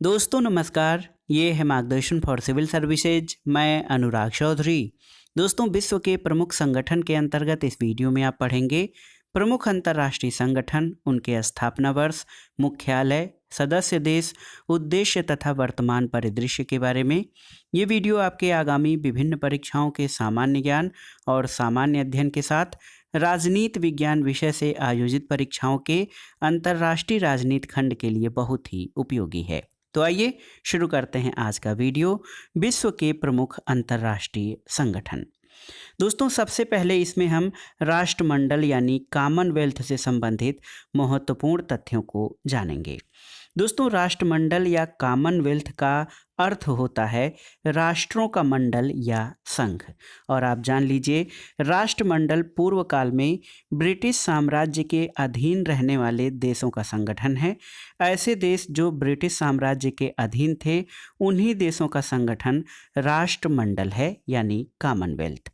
दोस्तों नमस्कार। ये है मार्गदर्शन फॉर सिविल सर्विसेज। मैं अनुराग चौधरी। दोस्तों, विश्व के प्रमुख संगठन के अंतर्गत इस वीडियो में आप पढ़ेंगे प्रमुख अंतर्राष्ट्रीय संगठन, उनके स्थापना वर्ष, मुख्यालय, सदस्य देश, उद्देश्य तथा वर्तमान परिदृश्य के बारे में। ये वीडियो आपके आगामी विभिन्न परीक्षाओं के सामान्य ज्ञान और सामान्य अध्ययन के साथ राजनीति विज्ञान विषय से आयोजित परीक्षाओं के अंतर्राष्ट्रीय राजनीति खंड के लिए बहुत ही उपयोगी है। तो आइए शुरू करते हैं आज का वीडियो। विश्व के प्रमुख अंतर्राष्ट्रीय संगठन। दोस्तों, सबसे पहले इसमें हम राष्ट्रमंडल यानी कॉमनवेल्थ से संबंधित महत्वपूर्ण तथ्यों को जानेंगे। दोस्तों, राष्ट्रमंडल या कॉमनवेल्थ का अर्थ होता है राष्ट्रों का मंडल या संघ। और आप जान लीजिए, राष्ट्रमंडल पूर्व काल में ब्रिटिश साम्राज्य के अधीन रहने वाले देशों का संगठन है। ऐसे देश जो ब्रिटिश साम्राज्य के अधीन थे, उन्हीं देशों का संगठन राष्ट्रमंडल है यानी कॉमनवेल्थ।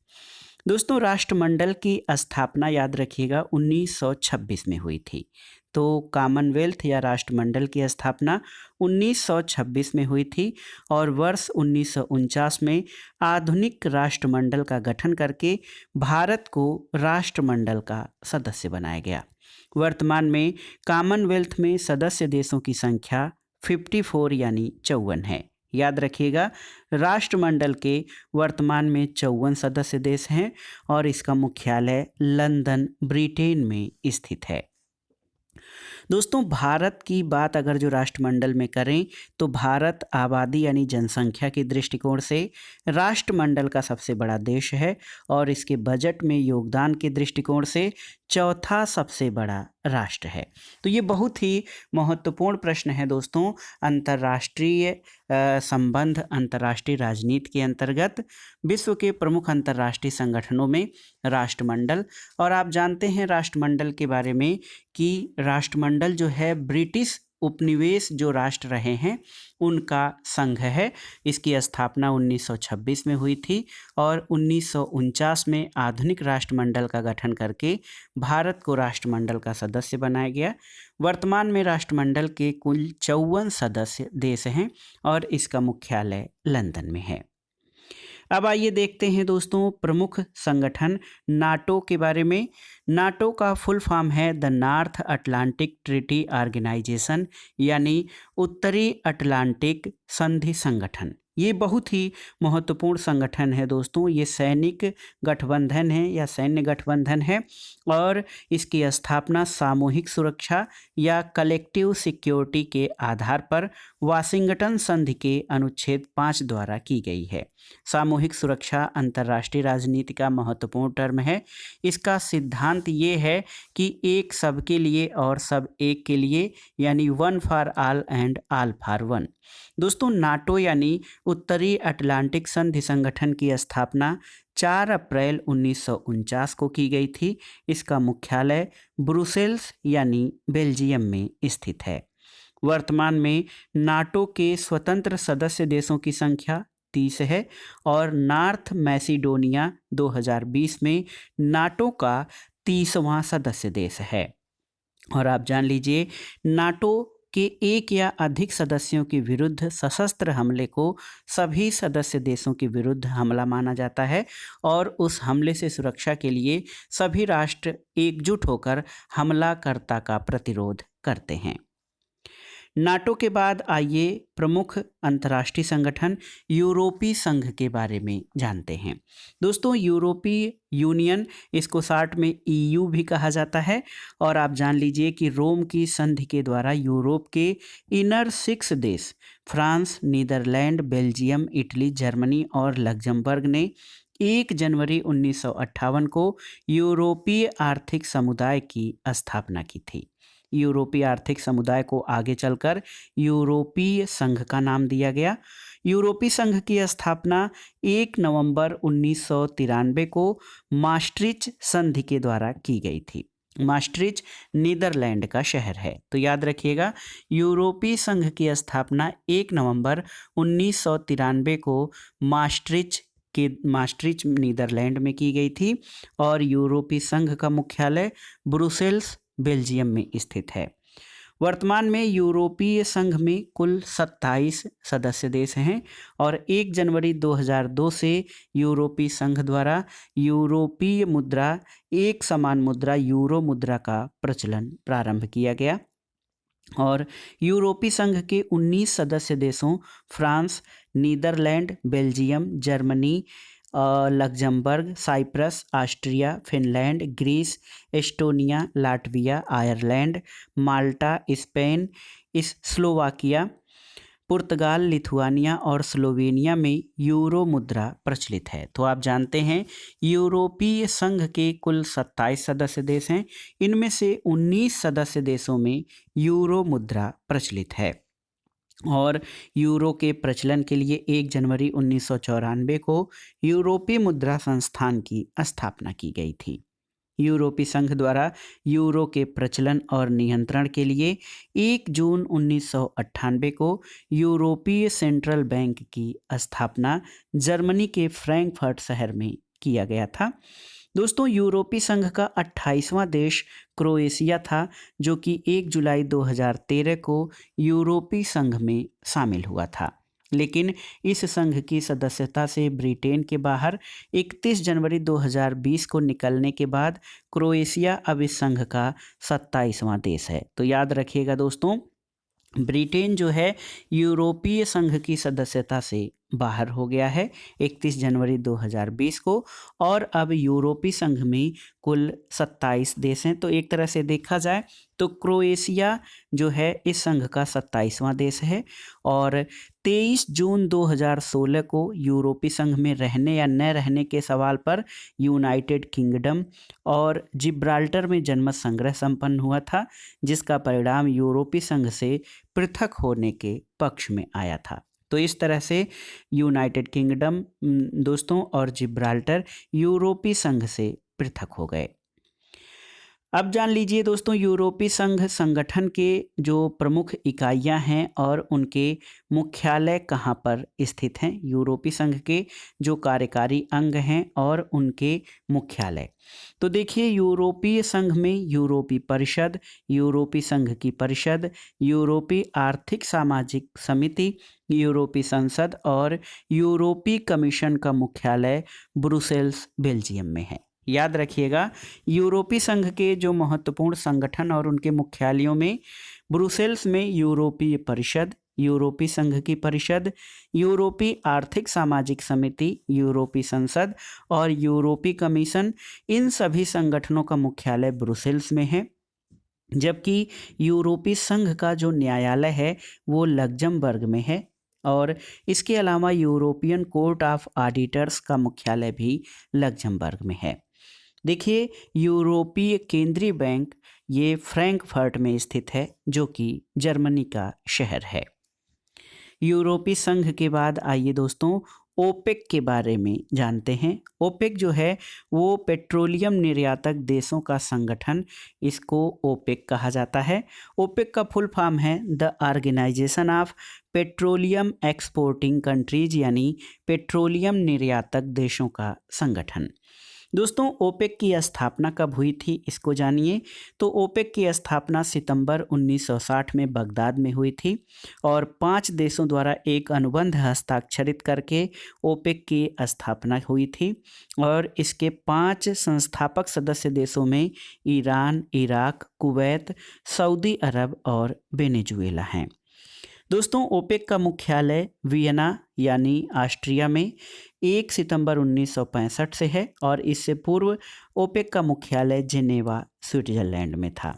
दोस्तों, राष्ट्रमंडल की स्थापना याद रखिएगा 1926 में हुई थी। तो कॉमनवेल्थ या राष्ट्रमंडल की स्थापना 1926 में हुई थी और वर्ष 1949 में आधुनिक राष्ट्रमंडल का गठन करके भारत को राष्ट्रमंडल का सदस्य बनाया गया। वर्तमान में कॉमनवेल्थ में सदस्य देशों की संख्या 54 यानी 54 है। याद रखिएगा, राष्ट्रमंडल के वर्तमान में 54 सदस्य देश हैं और इसका मुख्यालय लंदन, ब्रिटेन में स्थित है। दोस्तों, भारत की बात अगर जो राष्ट्रमंडल में करें तो भारत आबादी यानी जनसंख्या के दृष्टिकोण से राष्ट्रमंडल का सबसे बड़ा देश है और इसके बजट में योगदान के दृष्टिकोण से चौथा सबसे बड़ा राष्ट्र है। तो ये बहुत ही महत्वपूर्ण प्रश्न है दोस्तों। अंतर्राष्ट्रीय संबंध, अंतर्राष्ट्रीय राजनीति के अंतर्गत विश्व के प्रमुख अंतर्राष्ट्रीय संगठनों में राष्ट्रमंडल। और आप जानते हैं राष्ट्रमंडल के बारे में कि राष्ट्रमंडल जो है ब्रिटिश उपनिवेश जो राष्ट्र रहे हैं उनका संघ है। इसकी स्थापना 1926 में हुई थी और 1949 में आधुनिक राष्ट्रमंडल का गठन करके भारत को राष्ट्रमंडल का सदस्य बनाया गया। वर्तमान में राष्ट्रमंडल के कुल 54 सदस्य देश हैं और इसका मुख्यालय लंदन में है। अब आइए देखते हैं दोस्तों प्रमुख संगठन नाटो के बारे में। नाटो का फुल फॉर्म है the North Atlantic Treaty Organization यानी उत्तरी अटलांटिक संधि संगठन। ये बहुत ही महत्वपूर्ण संगठन है दोस्तों। ये सैनिक गठबंधन है या सैन्य गठबंधन है और इसकी स्थापना सामूहिक सुरक्षा या कलेक्टिव सिक्योरिटी के आधार पर वाशिंगटन संधि के अनुच्छेद 5 द्वारा की गई है। सामूहिक सुरक्षा अंतर्राष्ट्रीय राजनीति का महत्वपूर्ण टर्म है। इसका सिद्धांत ये है कि एक सबके लिए और सब एक के लिए, यानी one for all and all for one. दोस्तों, नाटो यानी उत्तरी अटलांटिक संधि संगठन की स्थापना 4 अप्रैल 1949 को की गई थी। इसका मुख्यालय ब्रुसेल्स यानी बेल्जियम में स्थित है। वर्तमान में नाटो के स्वतंत्र सदस्य देशों की संख्या 30 है और नॉर्थ मैसिडोनिया 2020 में नाटो का 30वां सदस्य देश है। और आप जान लीजिए, नाटो के एक या अधिक सदस्यों के विरुद्ध सशस्त्र हमले को सभी सदस्य देशों के विरुद्ध हमला माना जाता है और उस हमले से सुरक्षा के लिए सभी राष्ट्र एकजुट होकर हमलाकर्ता का प्रतिरोध करते हैं। नाटो के बाद आइए प्रमुख अंतर्राष्ट्रीय संगठन यूरोपीय संघ के बारे में जानते हैं। दोस्तों, यूरोपीय यूनियन, इसको शार्ट में ईयू भी कहा जाता है। और आप जान लीजिए कि रोम की संधि के द्वारा यूरोप के इनर 6 देश France, Netherlands, Belgium, Italy, Germany और लग्जमबर्ग ने 1 जनवरी 1958 को यूरोपीय आर्थिक समुदाय की स्थापना की थी। यूरोपीय आर्थिक समुदाय को आगे चलकर यूरोपीय संघ का नाम दिया गया। यूरोपीय संघ की स्थापना 1 नवंबर 1993 को maastricht संधि के द्वारा की गई थी। maastricht नीदरलैंड का शहर है। तो याद रखिएगा, यूरोपीय संघ की स्थापना 1 नवंबर 1993 को maastricht नीदरलैंड में की गई थी और यूरोपीय संघ का मुख्यालय ब्रुसेल्स बेल्जियम में स्थित है। वर्तमान में यूरोपीय संघ में कुल 27 सदस्य देश हैं और 1 जनवरी 2002 से यूरोपीय संघ द्वारा यूरोपीय मुद्रा, एक समान मुद्रा यूरो मुद्रा का प्रचलन प्रारंभ किया गया। और यूरोपीय संघ के 19 सदस्य देशों France, Netherlands, Belgium, Germany, Luxembourg, Cyprus, Austria, Finland, Greece, Estonia, Latvia, Ireland, Malta, Spain, Slovakia, पुर्तगाल, लिथुआनिया और स्लोवेनिया में यूरो मुद्रा प्रचलित है। तो आप जानते हैं यूरोपीय संघ के कुल 27 सदस्य देश हैं, इनमें से 19 सदस्य देशों में यूरो मुद्रा प्रचलित है। और यूरो के प्रचलन के लिए 1 जनवरी 1994 को यूरोपीय मुद्रा संस्थान की स्थापना की गई थी। यूरोपीय संघ द्वारा यूरो के प्रचलन और नियंत्रण के लिए 1 जून 1998 को यूरोपीय सेंट्रल बैंक की स्थापना जर्मनी के फ्रैंकफर्ट शहर में किया गया था। दोस्तों, यूरोपीय संघ का 28वां देश क्रोएशिया था, जो कि 1 जुलाई 2013 को यूरोपीय संघ में शामिल हुआ था। लेकिन इस संघ की सदस्यता से ब्रिटेन के बाहर 31 जनवरी 2020 को निकलने के बाद क्रोएशिया अब इस संघ का 27वां देश है। तो याद रखिएगा दोस्तों, ब्रिटेन जो है यूरोपीय संघ की सदस्यता से बाहर हो गया है 31 जनवरी 2020 को, और अब यूरोपीय संघ में कुल 27 देश हैं। तो एक तरह से देखा जाए तो क्रोएशिया जो है इस संघ का 27वां देश है और 23 जून 2016 को यूरोपीय संघ में रहने या न रहने के सवाल पर यूनाइटेड किंगडम और जिब्राल्टर में जनमत संग्रह संपन्न हुआ था, जिसका परिणाम यूरोपीय संघ से पृथक होने के पक्ष में आया था। तो इस तरह से यूनाइटेड किंगडम दोस्तों और जिब्राल्टर यूरोपीय संघ से पृथक हो गए। अब जान लीजिए दोस्तों, यूरोपीय संघ संगठन के जो प्रमुख इकाइयां हैं और उनके मुख्यालय कहां पर स्थित हैं। यूरोपीय संघ के जो कार्यकारी अंग हैं और उनके मुख्यालय। तो देखिए, यूरोपीय संघ में यूरोपीय परिषद, यूरोपीय संघ की परिषद, यूरोपीय आर्थिक सामाजिक समिति, यूरोपीय संसद और यूरोपीय कमीशन का मुख्यालय ब्रुसेल्स, बेल्जियम में है। याद रखिएगा, यूरोपीय संघ के जो महत्वपूर्ण संगठन और उनके मुख्यालयों में ब्रुसेल्स में यूरोपीय परिषद, यूरोपीय संघ की परिषद, यूरोपीय आर्थिक सामाजिक समिति, यूरोपीय संसद और यूरोपीय कमीशन, इन सभी संगठनों का मुख्यालय ब्रुसेल्स में है। जबकि यूरोपीय संघ का जो न्यायालय है वो लग्जमबर्ग में है और इसके अलावा यूरोपियन कोर्ट ऑफ ऑडिटर्स का मुख्यालय भी लग्जमबर्ग में है। देखिए, यूरोपीय केंद्रीय बैंक ये फ्रैंकफर्ट में स्थित है, जो कि जर्मनी का शहर है। यूरोपीय संघ के बाद आइए दोस्तों ओपेक के बारे में जानते हैं। ओपेक जो है वो पेट्रोलियम निर्यातक देशों का संगठन, इसको ओपेक कहा जाता है। ओपेक का फुल फॉर्म है the Organization of Petroleum Exporting Countries, यानी पेट्रोलियम निर्यातक देशों का संगठन। दोस्तों, ओपेक की स्थापना कब हुई थी इसको जानिए। तो ओपेक की स्थापना सितंबर 1960 में बगदाद में हुई थी और 5 देशों द्वारा एक अनुबंध हस्ताक्षरित करके ओपेक की स्थापना हुई थी और इसके 5 संस्थापक सदस्य देशों में ईरान, इराक, कुवैत, सऊदी अरब और वेनेजुएला हैं। दोस्तों, ओपेक का मुख्यालय वियना यानी ऑस्ट्रिया में 1 सितंबर 1965 से है और इससे पूर्व ओपेक का मुख्यालय जेनेवा, स्विट्जरलैंड में था।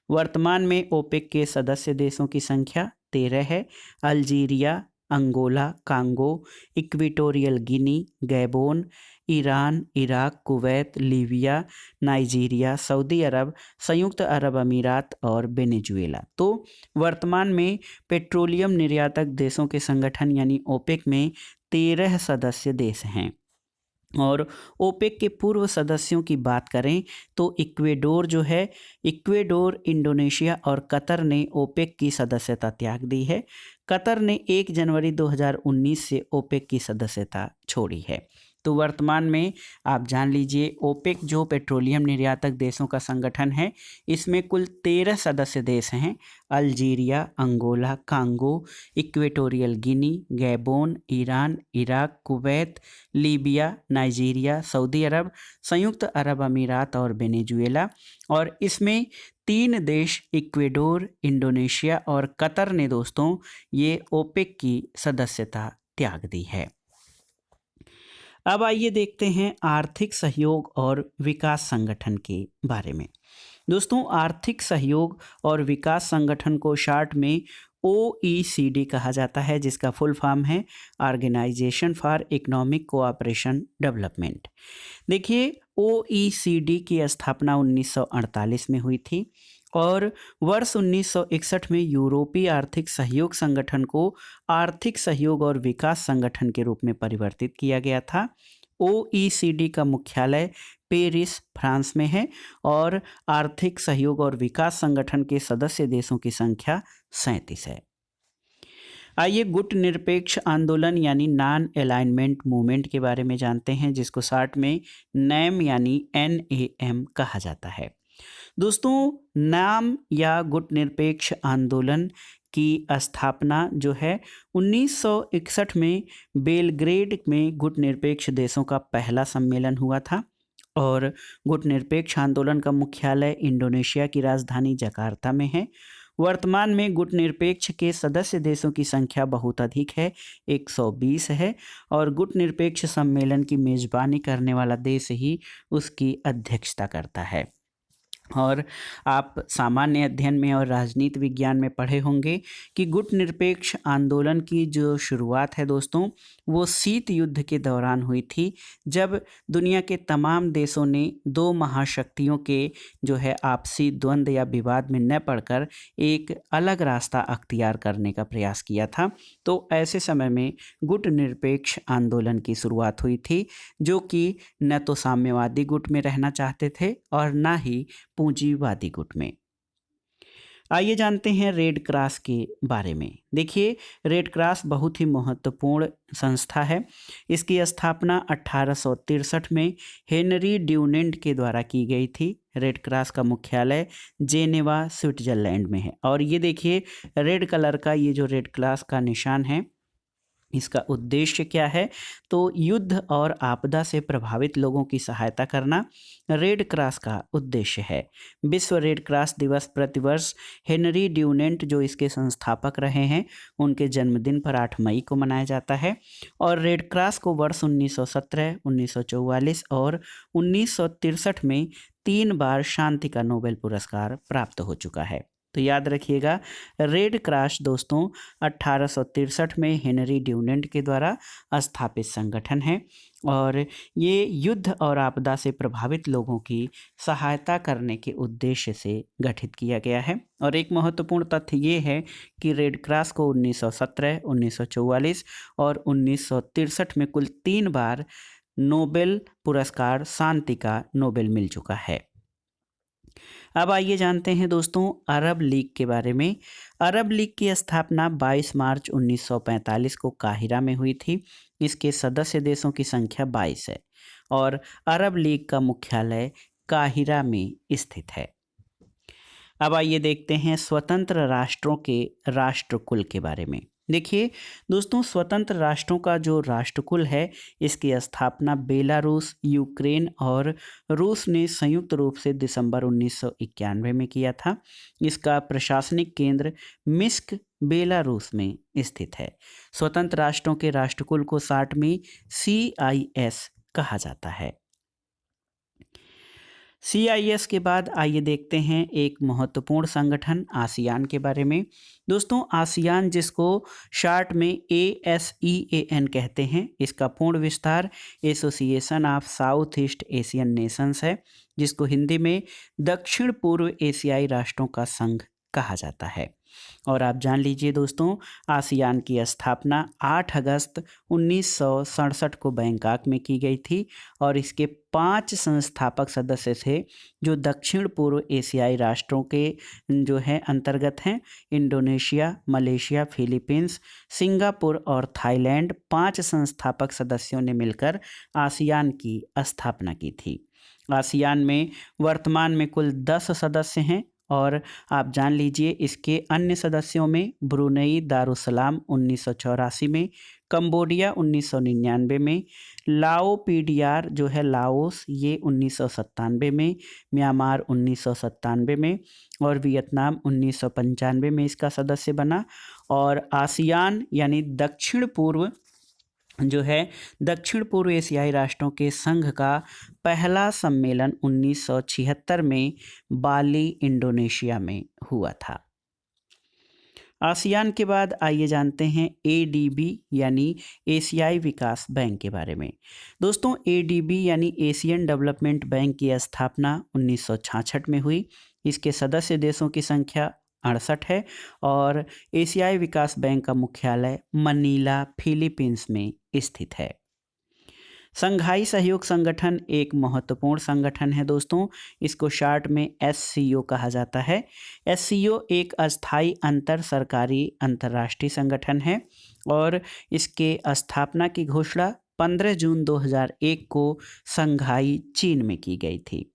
वर्तमान में ओपेक के सदस्य देशों की संख्या 13 है। Algeria, Angola, Congo, Equatorial Guinea, Gabon, Iran, Iraq, Kuwait, Libya, Nigeria, सऊदी अरब, संयुक्त अरब अमीरात और वेनेजुएला। तो वर्तमान में पेट्रोलियम निर्यातक देशों के संगठन यानी ओपेक में 13 सदस्य देश हैं। और ओपेक के पूर्व सदस्यों की बात करें तो इक्वेडोर जो है, इक्वेडोर, इंडोनेशिया और कतर ने ओपेक की सदस्यता त्याग दी है। कतर ने 1 जनवरी 2019 से ओपेक की सदस्यता छोड़ी है। तो वर्तमान में आप जान लीजिए ओपेक जो पेट्रोलियम निर्यातक देशों का संगठन है, इसमें कुल 13 सदस्य देश हैं। Algeria, Angola, Congo, Equatorial Guinea, Gabon, Iran, Iraq, Kuwait, Libya, Nigeria, सऊदी अरब, संयुक्त अरब अमीरात और वेनेजुएला। और इसमें 3 देश इक्वेडोर, इंडोनेशिया और कतर ने दोस्तों ये ओपेक की सदस्यता त्याग दी है। अब आइए देखते हैं आर्थिक सहयोग और विकास संगठन के बारे में। दोस्तों, आर्थिक सहयोग और विकास संगठन को शॉर्ट में OECD कहा जाता है, जिसका फुल फॉर्म है Organization for Economic Cooperation Development. देखिए, OECD की स्थापना 1948 में हुई थी और वर्ष 1961 में यूरोपीय आर्थिक सहयोग संगठन को आर्थिक सहयोग और विकास संगठन के रूप में परिवर्तित किया गया था। OECD का मुख्यालय पेरिस, फ्रांस में है और आर्थिक सहयोग और विकास संगठन के सदस्य देशों की संख्या 37 है। आइए गुट निरपेक्ष आंदोलन यानी नॉन अलाइनमेंट मूवमेंट के बारे में जानते हैं, जिसको शॉर्ट में NAM यानी NAM कहा जाता है। दोस्तों, नाम या गुट निरपेक्ष आंदोलन की स्थापना जो है 1961 में बेलग्रेड में गुट निरपेक्ष देशों का पहला सम्मेलन हुआ था और गुट निरपेक्ष आंदोलन का मुख्यालय इंडोनेशिया की राजधानी जकार्ता में है। वर्तमान में गुट निरपेक्ष के सदस्य देशों की संख्या बहुत अधिक है, 120 है और गुट निरपेक्ष सम्मेलन की मेजबानी करने वाला देश ही उसकी अध्यक्षता करता है। और आप सामान्य अध्ययन में और राजनीति विज्ञान में पढ़े होंगे कि गुट निरपेक्ष आंदोलन की जो शुरुआत है दोस्तों, वो शीत युद्ध के दौरान हुई थी, जब दुनिया के तमाम देशों ने दो महाशक्तियों के जो है आपसी द्वंद्व या विवाद में न पड़कर एक अलग रास्ता अख्तियार करने का प्रयास किया था। तो ऐसे समय में गुट निरपेक्ष आंदोलन की शुरुआत हुई थी, जो कि न तो साम्यवादी गुट में रहना चाहते थे और न ही पूंजीवादी गुट में। आइए जानते हैं रेड क्रॉस के बारे में। देखिए, रेड क्रॉस बहुत ही महत्वपूर्ण संस्था है। इसकी स्थापना 1863 में हेनरी ड्यूनेंट के द्वारा की गई थी। रेड क्रॉस का मुख्यालय जेनेवा, स्विट्जरलैंड में है। और ये देखिए, रेड कलर का ये जो रेड क्रॉस का निशान है, इसका उद्देश्य क्या है? तो युद्ध और आपदा से प्रभावित लोगों की सहायता करना रेड क्रॉस का उद्देश्य है। विश्व रेड क्रॉस दिवस प्रतिवर्ष हेनरी ड्यूनेंट जो इसके संस्थापक रहे हैं, उनके जन्मदिन पर 8 मई को मनाया जाता है। और रेड क्रॉस को वर्ष 1917, 1944 और 1963 में 3 बार शांति का नोबेल पुरस्कार प्राप्त हो चुका है। तो याद रखिएगा, रेड क्रॉस दोस्तों 1863 में हेनरी ड्यूनेंट के द्वारा स्थापित संगठन है और ये युद्ध और आपदा से प्रभावित लोगों की सहायता करने के उद्देश्य से गठित किया गया है। और एक महत्वपूर्ण तथ्य ये है कि रेड क्रॉस को 1917, 1944 और 1963 में कुल 3 बार नोबेल पुरस्कार शांति का नोबेल मिल चुका है। अब आइए जानते हैं दोस्तों अरब लीग के बारे में। अरब लीग की स्थापना 22 मार्च 1945 को काहिरा में हुई थी। इसके सदस्य देशों की संख्या 22 है और अरब लीग का मुख्यालय काहिरा में स्थित है। अब आइए देखते हैं स्वतंत्र राष्ट्रों के राष्ट्रकुल के बारे में। देखिए दोस्तों, स्वतंत्र राष्ट्रों का जो राष्ट्रकुल है, इसकी स्थापना बेलारूस, यूक्रेन और रूस ने संयुक्त रूप से दिसंबर 1991 में किया था। इसका प्रशासनिक केंद्र मिन्स्क, बेलारूस में स्थित है। स्वतंत्र राष्ट्रों के राष्ट्रकुल को शॉर्ट में CIS कहा जाता है। CIS के बाद आइए देखते हैं एक महत्वपूर्ण संगठन आसियान के बारे में। दोस्तों, आसियान जिसको शॉर्ट में ASEAN कहते हैं, इसका पूर्ण विस्तार association of south east Asian Nations है, जिसको हिंदी में दक्षिण पूर्व एशियाई राष्ट्रों का संघ कहा जाता है। और आप जान लीजिए दोस्तों, आसियान की स्थापना 8 अगस्त 1967 को बैंकॉक में की गई थी और इसके 5 संस्थापक सदस्य थे जो दक्षिण पूर्व एशियाई राष्ट्रों के जो है अंतर्गत हैं। इंडोनेशिया, मलेशिया, फिलीपींस, सिंगापुर और थाईलैंड 5 संस्थापक सदस्यों ने मिलकर आसियान की स्थापना की थी। आसियान में वर्तमान में कुल 10 सदस्य हैं और आप जान लीजिए इसके अन्य सदस्यों में ब्रुनेई दारुसलाम 1984 में, कंबोडिया 1999 में, लाओ पीडीआर जो है लाओस ये 1997 में, म्यांमार 1997 में और वियतनाम 1995 में इसका सदस्य बना। और आसियान यानी दक्षिण पूर्व एशियाई राष्ट्रों के संघ का पहला सम्मेलन 1976 में बाली, इंडोनेशिया में हुआ था। आसियान के बाद आइए जानते हैं एडीबी यानी एशियाई विकास बैंक के बारे में। दोस्तों, एडीबी यानी एशियन डेवलपमेंट बैंक की स्थापना 1966 में हुई। इसके सदस्य देशों की संख्या 68 है और एशियाई विकास बैंक का मुख्यालय मनीला, फिलीपींस में स्थित है। संघाई सहयोग संगठन एक महत्वपूर्ण संगठन है दोस्तों। इसको शार्ट में एससीओ कहा जाता है। एससीओ एक अस्थायी अंतर सरकारी अंतर्राष्ट्रीय संगठन है और इसके स्थापना की घोषणा 15 जून 2001 को संघाई, चीन में की गई थी।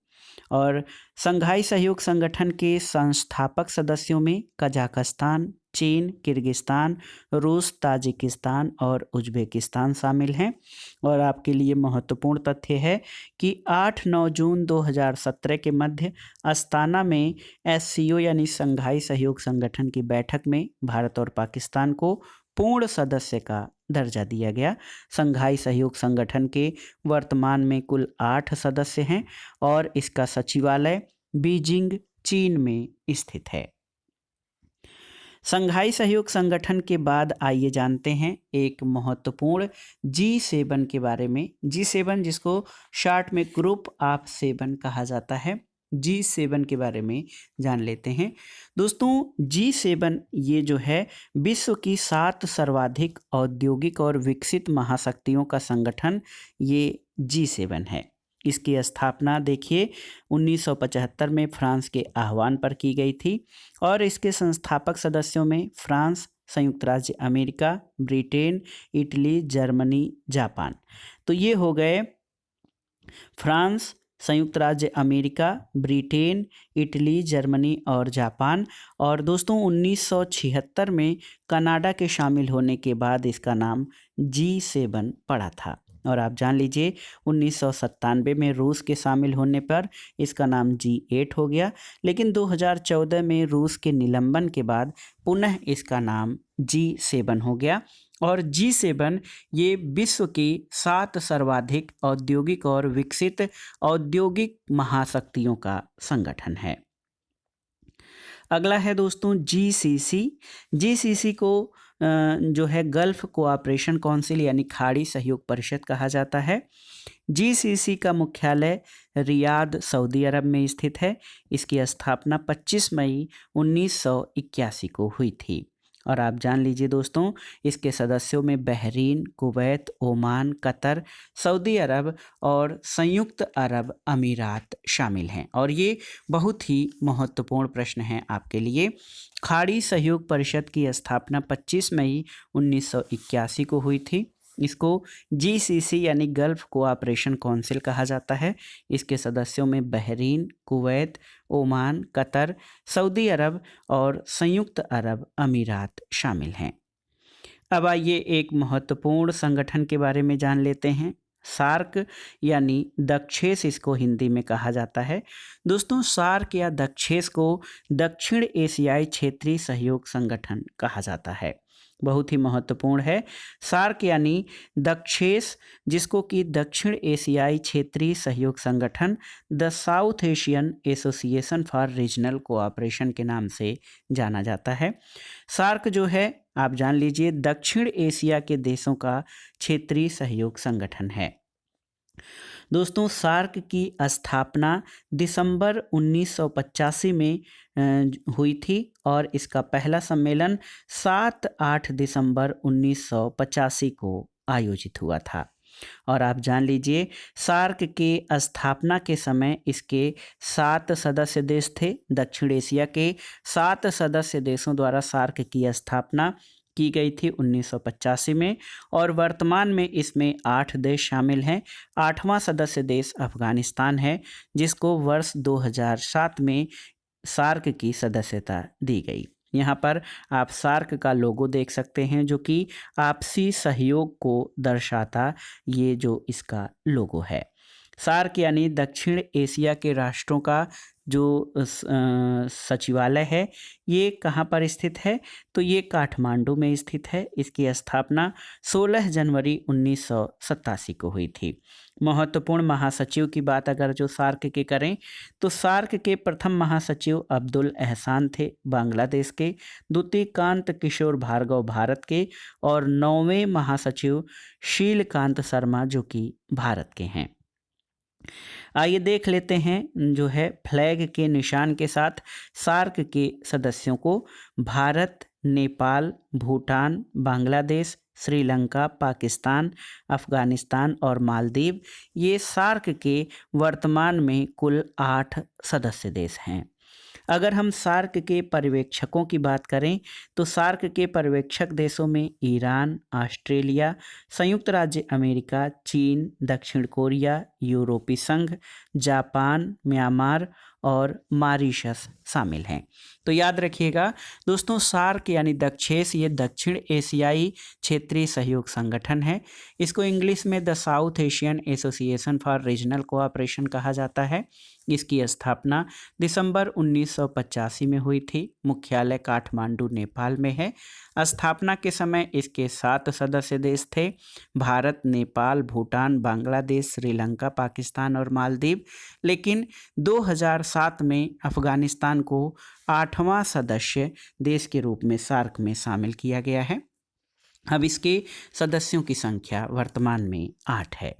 और संघाई सहयोग संगठन के संस्थापक सदस्यों में कजाकिस्तान, चीन, किर्गिस्तान, रूस, ताजिकिस्तान और उज्बेकिस्तान शामिल हैं। और आपके लिए महत्वपूर्ण तथ्य है कि 8-9 जून 2017 के मध्य अस्ताना में एससीओ यानी संघाई सहयोग संगठन की बैठक में भारत और पाकिस्तान को पूर्ण सदस्य का दर्जा दिया गया। संघाई सहयोग संगठन के वर्तमान में कुल 8 सदस्य हैं और इसका सचिवालय बीजिंग, चीन में स्थित है। संघाई सहयोग संगठन के बाद आइए जानते हैं एक महत्वपूर्ण G7 के बारे में। G7 जिसको शार्ट में ग्रुप ऑफ 7 कहा जाता है, G7 के बारे में जान लेते हैं। दोस्तों, G7 ये जो है विश्व की 7 सर्वाधिक औद्योगिक और विकसित महाशक्तियों का संगठन ये G7 है। इसकी स्थापना देखिए 1975 में फ्रांस के आह्वान पर की गई थी और इसके संस्थापक सदस्यों में फ्रांस, संयुक्त राज्य America, Britain, Italy, Germany, Japan. तो ये हो गए फ्रांस, संयुक्त राज्य अमेरिका, ब्रिटेन, इटली, जर्मनी और जापान। और दोस्तों 1976 में कनाडा के शामिल होने के बाद इसका नाम G7 पड़ा था। और आप जान लीजिए 1997 में रूस के शामिल होने पर इसका नाम G8 हो गया, लेकिन 2014 में रूस के निलंबन के बाद पुनः इसका नाम G7 हो गया। और G7 ये विश्व की 7 सर्वाधिक औद्योगिक और विकसित औद्योगिक महाशक्तियों का संगठन है। अगला है दोस्तों GCC। GCC को जो है गल्फ कोऑपरेशन काउंसिल यानी खाड़ी सहयोग परिषद कहा जाता है। GCC का मुख्यालय रियाद, सऊदी अरब में स्थित है। इसकी स्थापना 25 मई 1981 को हुई थी। और आप जान लीजिए दोस्तों, इसके सदस्यों में बहरीन, कुवैत, ओमान, कतर, सऊदी अरब और संयुक्त अरब अमीरात शामिल हैं। और ये बहुत ही महत्वपूर्ण प्रश्न है आपके लिए। खाड़ी सहयोग परिषद की स्थापना 25 मई 1981 को हुई थी। इसको GCC यानी गल्फ कोऑपरेशन काउंसिल कहा जाता है। इसके सदस्यों में बहरीन, कुवैत, ओमान, कतर, सऊदी अरब और संयुक्त अरब अमीरात शामिल हैं। अब आइए एक महत्वपूर्ण संगठन के बारे में जान लेते हैं। सार्क यानी दक्षेस इसको हिंदी में कहा जाता है। दोस्तों, सार्क या दक्षेस को दक्षिण एशियाई क्षेत्रीय सहयोग संगठन कहा जाता है। बहुत ही महत्वपूर्ण है। सार्क यानी दक्षेस जिसको कि दक्षिण एशियाई क्षेत्रीय सहयोग संगठन, the south Asian association for regional cooperation के नाम से जाना जाता है। सार्क जो है आप जान लीजिए दक्षिण एशिया के देशों का क्षेत्रीय सहयोग संगठन है। दोस्तों सार्क की स्थापना दिसंबर 1985 में हुई थी और इसका पहला सम्मेलन 7-8 दिसंबर 1985 को आयोजित हुआ था। और आप जान लीजिए सार्क के स्थापना के समय इसके 7 सदस्य देश थे। दक्षिण एशिया के 7 सदस्य देशों द्वारा सार्क की स्थापना की गई थी 1985 में और वर्तमान में इसमें 8 देश शामिल हैं। 8वां सदस्य देश अफगानिस्तान है जिसको वर्ष 2007 में सार्क की सदस्यता दी गई। यहाँ पर आप सार्क का लोगो देख सकते हैं जो कि आपसी सहयोग को दर्शाता ये जो इसका लोगो है। सार्क यानी दक्षिण एशिया के राष्ट्रों का जो सचिवालय है ये कहाँ पर स्थित है, तो ये काठमांडू में स्थित है। इसकी स्थापना 16 जनवरी 1987 को हुई थी। महत्वपूर्ण महासचिव की बात अगर जो सार्क के करें तो सार्क के प्रथम महासचिव अब्दुल एहसान थे बांग्लादेश के, द्वितीयकांत किशोर भार्गव भारत के और 9वें महासचिव शीलकांत शर्मा जो कि भारत के हैं। आइए देख लेते हैं जो है फ्लैग के निशान के साथ सार्क के सदस्यों को। भारत, नेपाल, भूटान, बांग्लादेश, श्रीलंका, पाकिस्तान, अफगानिस्तान और मालदीव ये सार्क के वर्तमान में कुल 8 सदस्य देश हैं। अगर हम सार्क के पर्यवेक्षकों की बात करें तो सार्क के पर्यवेक्षक देशों में ईरान, ऑस्ट्रेलिया, संयुक्त राज्य अमेरिका, चीन, दक्षिण कोरिया, यूरोपीय संघ, जापान, म्यांमार और मॉरिशस शामिल हैं। तो याद रखिएगा दोस्तों सार्क यानी दक्षेस ये दक्षिण एशियाई क्षेत्रीय सहयोग संगठन है। इसको इंग्लिश में the south Asian association for regional cooperation कहा जाता है। इसकी स्थापना दिसंबर 1985 में हुई थी। मुख्यालय काठमांडू नेपाल में है। स्थापना के समय इसके 7 सदस्य देश थे, भारत, नेपाल, भूटान, बांग्लादेश, श्रीलंका, पाकिस्तान और मालदीव। लेकिन 2007 में अफगानिस्तान को 8वां सदस्य देश के रूप में सार्क में शामिल किया गया है। अब इसके सदस्यों की संख्या वर्तमान में 8 है।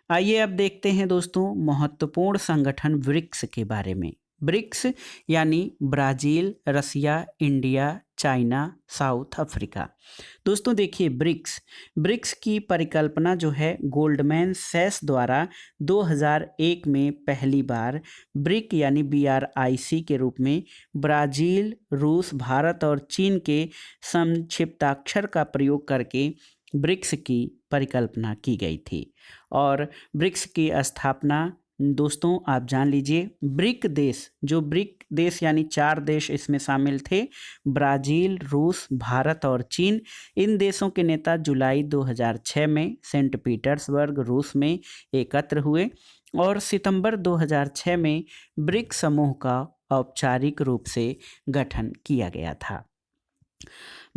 आइए अब देखते हैं दोस्तों महत्वपूर्ण संगठन ब्रिक्स के बारे में। ब्रिक्स यानी ब्राज़ील, रसिया, इंडिया, चाइना, साउथ अफ्रीका। दोस्तों देखिए ब्रिक्स की परिकल्पना जो है गोल्डमैन सैक्स द्वारा 2001 में पहली बार ब्रिक यानी BRIC के रूप में ब्राज़ील, रूस, भारत और चीन के संक्षिप्ताक्षर का प्रयोग करके ब्रिक्स की परिकल्पना की गई थी। और ब्रिक्स की स्थापना दोस्तों आप जान लीजिए ब्रिक देश यानी 4 देश इसमें शामिल थे, ब्राज़ील, रूस, भारत और चीन। इन देशों के नेता जुलाई 2006 में सेंट पीटर्सबर्ग रूस में एकत्र हुए और सितंबर 2006 में ब्रिक समूह का औपचारिक रूप से गठन किया गया था।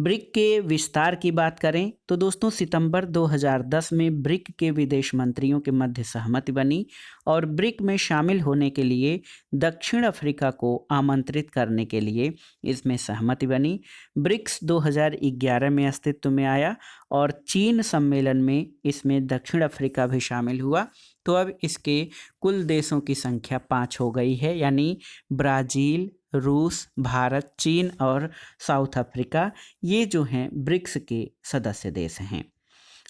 ब्रिक के विस्तार की बात करें तो दोस्तों सितंबर 2010 में ब्रिक के विदेश मंत्रियों के मध्य सहमति बनी और ब्रिक में शामिल होने के लिए दक्षिण अफ्रीका को आमंत्रित करने के लिए इसमें सहमति बनी। ब्रिक्स 2011 में अस्तित्व में आया और चीन सम्मेलन में इसमें दक्षिण अफ्रीका भी शामिल हुआ। तो अब इसके कुल देशों की संख्या 5 हो गई है, यानी ब्राज़ील, रूस, भारत, चीन और साउथ अफ्रीका ये जो हैं ब्रिक्स के सदस्य देश हैं।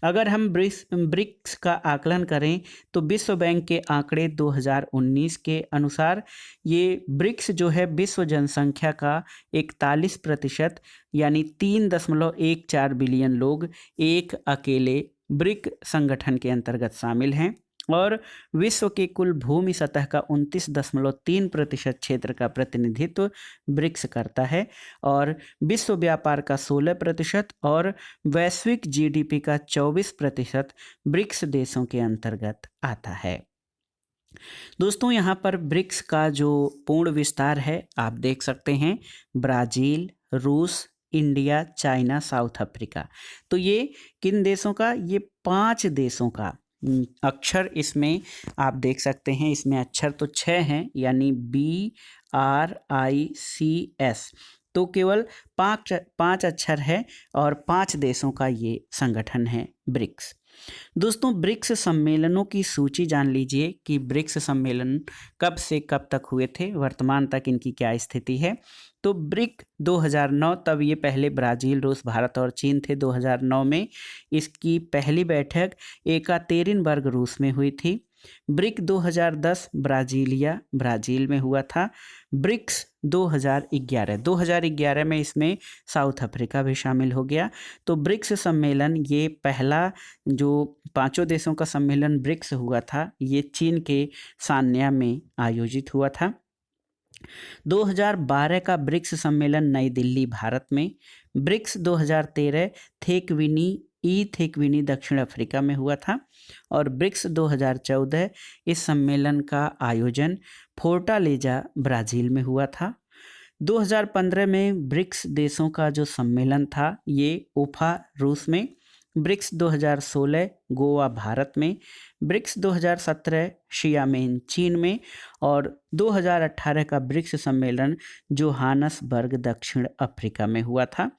अगर हम ब्रिक्स का आकलन करें तो विश्व बैंक के आंकड़े 2019 के अनुसार ये ब्रिक्स जो है विश्व जनसंख्या का 41% यानी 3.14 बिलियन लोग एक अकेले ब्रिक संगठन के अंतर्गत शामिल हैं और विश्व के कुल भूमि सतह का 29.3% क्षेत्र का प्रतिनिधित्व ब्रिक्स करता है और विश्व व्यापार का 16% और वैश्विक GDP का 24% ब्रिक्स देशों के अंतर्गत आता है। दोस्तों यहाँ पर ब्रिक्स का जो पूर्ण विस्तार है आप देख सकते हैं, ब्राज़ील, रूस, इंडिया, चाइना, साउथ अफ्रीका। तो ये किन देशों का, ये 5 देशों का अक्षर इसमें आप देख सकते हैं। इसमें अक्षर तो 6 हैं यानी BRICS। तो केवल पाँच अक्षर है और 5 देशों का ये संगठन है ब्रिक्स। दोस्तों ब्रिक्स सम्मेलनों की सूची जान लीजिए कि ब्रिक्स सम्मेलन कब से कब तक हुए थे, वर्तमान तक इनकी क्या स्थिति है। तो ब्रिक 2009, तब ये पहले ब्राज़ील, रूस, भारत और चीन थे। 2009 में इसकी पहली बैठक एकातेरिनबर्ग रूस में हुई थी। ब्रिक 2010 ब्राज़ील में हुआ था। ब्रिक्स 2011 में इसमें साउथ अफ्रीका भी शामिल हो गया। तो ब्रिक्स सम्मेलन, ये पहला जो 5 देशों का सम्मेलन ब्रिक्स हुआ था, ये चीन के सान्या में आयोजित हुआ था। 2012 का ब्रिक्स सम्मेलन नई दिल्ली, भारत में। ब्रिक्स 2013 थेक्विनी दक्षिण अफ्रीका में हुआ था। और ब्रिक्स 2014 इस सम्मेलन का आयोजन फोर्टालेजा, ब्राज़ील में हुआ था। 2015 में ब्रिक्स देशों का जो सम्मेलन था ये उफा, रूस में। ब्रिक्स 2016 गोवा, भारत में। ब्रिक्स 2017 शियामेन, चीन में। और 2018 का ब्रिक्स सम्मेलन जोहानसबर्ग, दक्षिण अफ्रीका में हुआ था।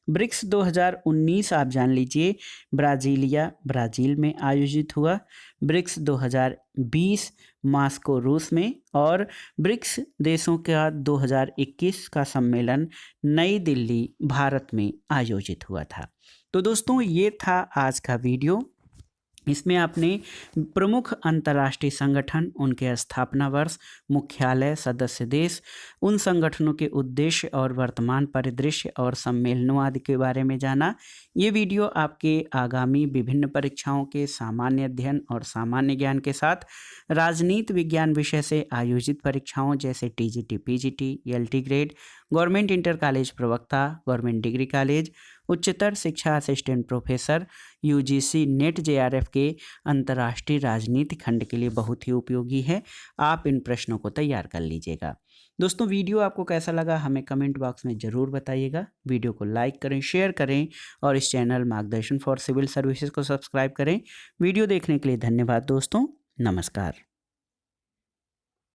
ब्रिक्स 2019 आप जान लीजिए ब्राज़ीलिया, ब्राज़ील में आयोजित हुआ। ब्रिक्स 2020 मॉस्को, रूस में। और ब्रिक्स देशों का 2021 का सम्मेलन नई दिल्ली, भारत में आयोजित हुआ था। तो दोस्तों ये था आज का वीडियो। इसमें आपने प्रमुख अंतर्राष्ट्रीय संगठन, उनके स्थापना वर्ष, मुख्यालय, सदस्य देश, उन संगठनों के उद्देश्य और वर्तमान परिदृश्य और सम्मेलनों आदि के बारे में जाना। ये वीडियो आपके आगामी विभिन्न परीक्षाओं के सामान्य अध्ययन और सामान्य ज्ञान के साथ राजनीति विज्ञान विषय से आयोजित परीक्षाओं जैसे TGT, PGT, LT grade, government inter college प्रवक्ता, गवर्नमेंट डिग्री कॉलेज, उच्चतर शिक्षा assistant professor, UGC net JRF के अंतर्राष्ट्रीय राजनीति खंड के लिए बहुत ही उपयोगी है। आप इन प्रश्नों को तैयार कर लीजिएगा। दोस्तों वीडियो आपको कैसा लगा हमें कमेंट बॉक्स में ज़रूर बताइएगा। वीडियो को लाइक करें, शेयर करें और इस चैनल मार्गदर्शन फॉर सिविल सर्विसेज को सब्सक्राइब करें। वीडियो देखने के लिए धन्यवाद दोस्तों, नमस्कार।